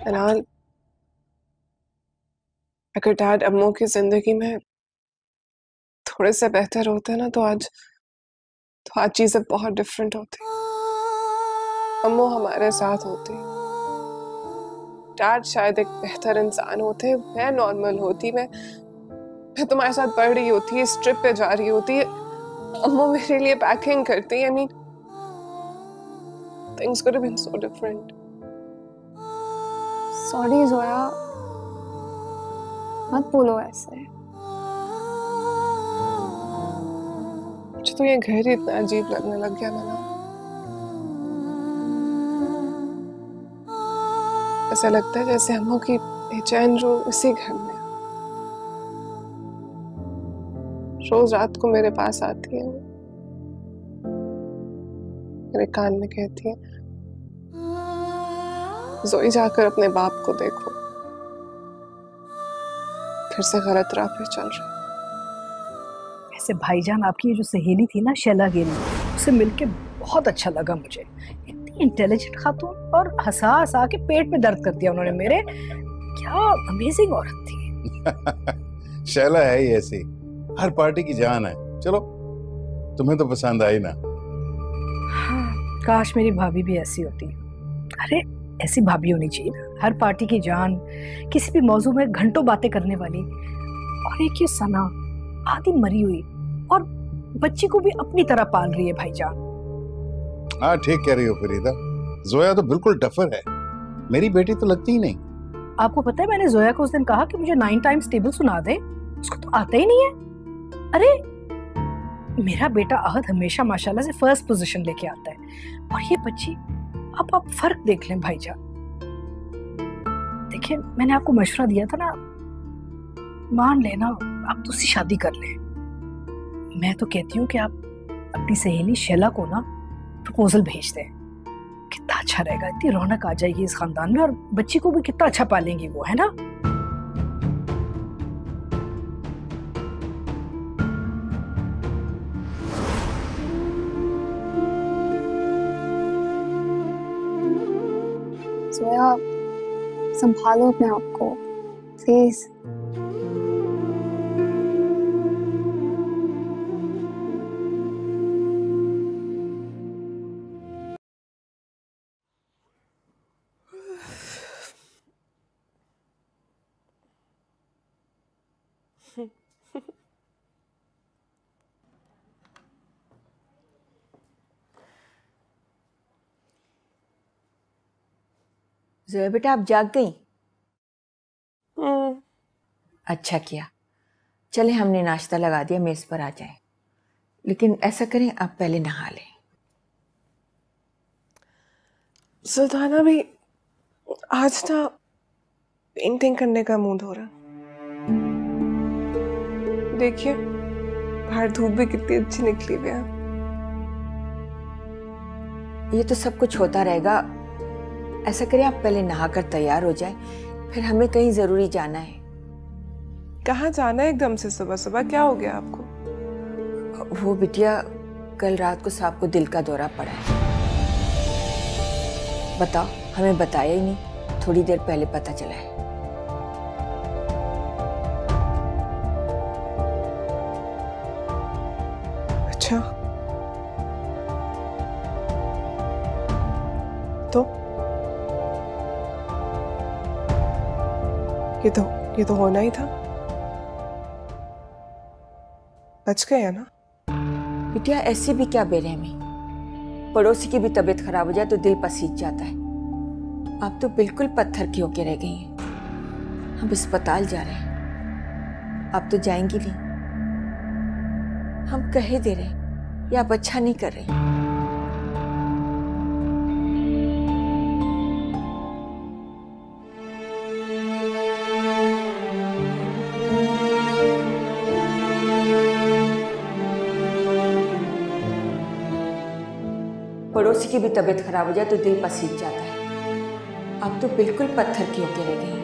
फिलहाल अगर डैड अम्मू की जिंदगी में थोड़े से बेहतर होते ना तो आज चीजें बहुत डिफरेंट होती। अम्मू हमारे साथ होती, डैड शायद एक बेहतर इंसान होते, मैं नॉर्मल होती, मैं तुम्हारे साथ पढ़ रही होती, इस ट्रिप पे जा रही होती, अम्मू मेरे लिए पैकिंग करती। I mean things could have been so different. Sorry Zoya, मत बोलो ऐसे। मुझे तो ये घर ही इतना अजीब लगने लग गया ना। ऐसा लगता है जैसे अम्मू की बेचैन रूह इसी घर में। रोज रात को मेरे पास आती है, मेरे कान में कहती है, जोई जाकर अपने बाप को देखो, फिर से गलत राह पे चल रहा। ऐसे भाईजान, आपकी ये जो सहेली थी ना शैला गिल, उसे मिलके बहुत अच्छा लगा मुझे। इतनी इंटेलिजेंट खातून, और हंसा हंसा के पेट में दर्द कर दिया उन्होंने मेरे। क्या अमेजिंग औरत थी। शैला है ही ऐसी, हर पार्टी की जान है। चलो, तुम्हें तो पसंद आई ना। हाँ, काश मेरी भाभी भी ऐसी होती। अरे ऐसी भाभी होनी चाहिए ना, हर पार्टी की जान, किसी भी मौजू में घंटों बातें करने वाली। और एक ये सना आधी मरी हुई और बच्ची को भी अपनी तरह पाल रही है भाईजान। हाँ ठीक कह रही हो फरीदा, जोया तो बिल्कुल डफर है, मेरी बेटी तो लगती ही नहीं। आपको पता है, मैंने जोया को उस दिन कहा कि मुझे 9 टाइम्स टेबल सुना दे, उसको तो आता ही नहीं है। अरे मेरा बेटा अहद हमेशा माशाल्लाह से फर्स्ट पोजीशन लेके आता है, और ये बच्ची, अब आप फर्क देख लें भाईजान। देखिए, मैंने आपको मशवरा दिया था ना, मान लेना आप तो उससे शादी कर लें। मैं तो कहती हूँ कि आप अपनी सहेली शैला को ना प्रपोजल भेज दें। कितना अच्छा रहेगा, इतनी रौनक आ जाएगी इस खानदान में, और बच्ची को भी कितना अच्छा पालेंगी वो, है ना। जोया, संभालो अपने आप को प्लीज। जोया बेटा, आप जाग गई? अच्छा किया। चले, हमने नाश्ता लगा दिया, मेज पर आ जाए। लेकिन ऐसा करें, आप पहले नहा लें। सुल्ताना भी आज ना पेंटिंग करने का मूड हो रहा। देखिए बाहर धूप भी कितनी अच्छी निकली हुई है। ये तो सब कुछ होता रहेगा। ऐसा करें, आप पहले नहाकर तैयार हो जाएं, फिर हमें कहीं जरूरी जाना है। कहाँ जाना है एकदम से सुबह सुबह? क्या हो गया आपको? वो बिटिया, कल रात को साहब को दिल का दौरा पड़ा है। बताओ, हमें बताया ही नहीं, थोड़ी देर पहले पता चला है। अच्छा, तो ये तो होना ही था। बच गए ना? बिटिया, ऐसी भी क्या बेरहमी, पड़ोसी की भी तबीयत खराब हो जाए तो दिल पसीज जाता है। आप तो बिल्कुल पत्थर की होके रह गई हैं। हम अस्पताल जा रहे हैं, आप तो जाएंगी नहीं। हम कहे दे रहे या आप अच्छा नहीं कर रहे। पड़ोसी की भी तबीयत खराब हो जाए तो दिल पसीज जाता है। आप तो बिल्कुल पत्थर की होके रह गई हैं।